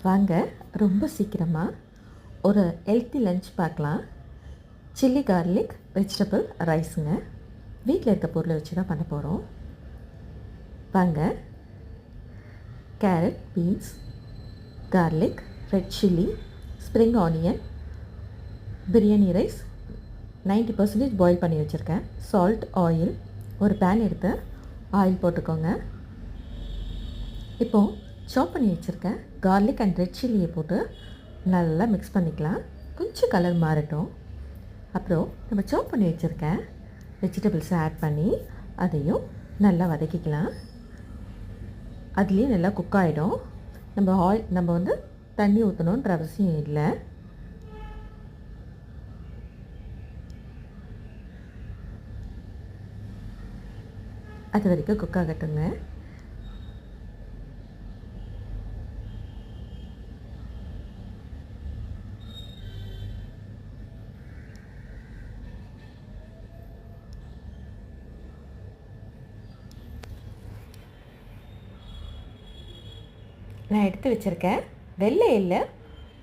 வாங்க ரொம்ப சீக்கிரமாக ஒரு ஹெல்த்தி லஞ்ச் பார்க்கலாம். சில்லி கார்லிக் வெஜிடபிள் ரைஸுங்க. வீட்டில் இருக்க பொருளை வச்சு தான் பண்ண போகிறோம். வாங்க, carrot, beans, garlic, red chilli, spring onion, biryani rice 90% boil பண்ணி வச்சுருக்கேன். சால்ட், ஆயில், ஒரு பேன் எடுத்து ஆயில் போட்டுக்கோங்க. இப்போது சாப் பண்ணி வச்சுருக்கேன் கார்லிக் அண்ட் ரெட் சில்லியை போட்டு நல்லா மிக்ஸ் பண்ணிக்கலாம். கொஞ்சம் கலர் மாறட்டும். அப்புறம் நம்ம சாப் பண்ணி வச்சுருக்கேன் வெஜிடபிள்ஸை ஆட் பண்ணி அதையும் நல்லா வதக்கிக்கலாம். அதுலேயும் நல்லா குக் ஆகிடும். நம்ம வந்து தண்ணி ஊற்றணுன்ற அவசியம் இல்லை. அது வரைக்கும் குக் ஆகட்டுங்க. நான் எடுத்து வச்சுருக்கேன் வெள்ளை எள்ளை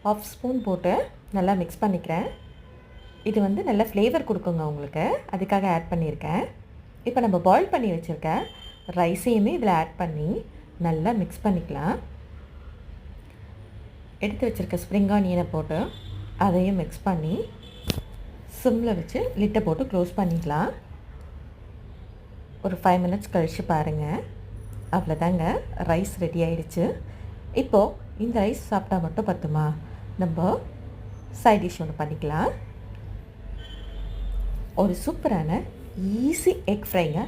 1/2 ஸ்பூன் போட்டு நல்லா மிக்ஸ் பண்ணிக்கிறேன். இது வந்து நல்ல ஃப்ளேவர் கொடுக்குங்க உங்களுக்கு, அதுக்காக ஆட் பண்ணியிருக்கேன். இப்போ நம்ம பாயில் பண்ணி வச்சுருக்க ரைஸையுமே இதில் ஆட் பண்ணி நல்லா மிக்ஸ் பண்ணிக்கலாம். எடுத்து வச்சுருக்க ஸ்ப்ரிங் ஆனியனை போட்டு அதையும் மிக்ஸ் பண்ணி சிம்மில் வச்சு லிட்டை போட்டு க்ளோஸ் பண்ணிக்கலாம். ஒரு 5 மினிட்ஸ் கழித்து பாருங்கள். அவ்வளோதாங்க, ரைஸ் ரெடி ஆகிடுச்சு. இப்போது இந்த ரைஸ் சாப்பிட்டா மட்டும் பத்துமா, நம்ம சைட் டிஷ் ஒன்று பண்ணிக்கலாம். ஒரு சூப்பரான ஈஸி எக் ஃப்ரைங்க.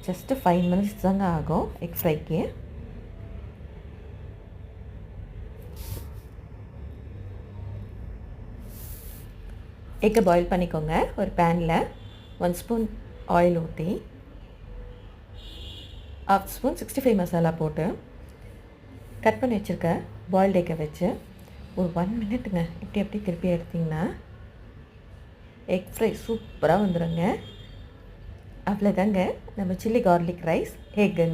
ஜஸ்ட்டு 5 மினிட்ஸ் தாங்க ஆகும் எக் ஃப்ரைக்கு. எக்கை பாயில் பண்ணிக்கோங்க. ஒரு பேனில் 1 ஸ்பூன் ஆயில் ஊற்றி 1/2 ஸ்பூன் 65 மசாலா போட்டு கட் பண்ணி வச்சுருக்க பாயில்டு எக்கை வச்சு ஒரு 1 மினிட்டுங்க இப்படி திருப்பி எடுத்திங்கன்னா எக் ஃப்ரை சூப்பராக வந்துடுங்க. அவ்வளோதாங்க, நம்ம சில்லி கார்லிக் ரைஸ் எக்குங்க.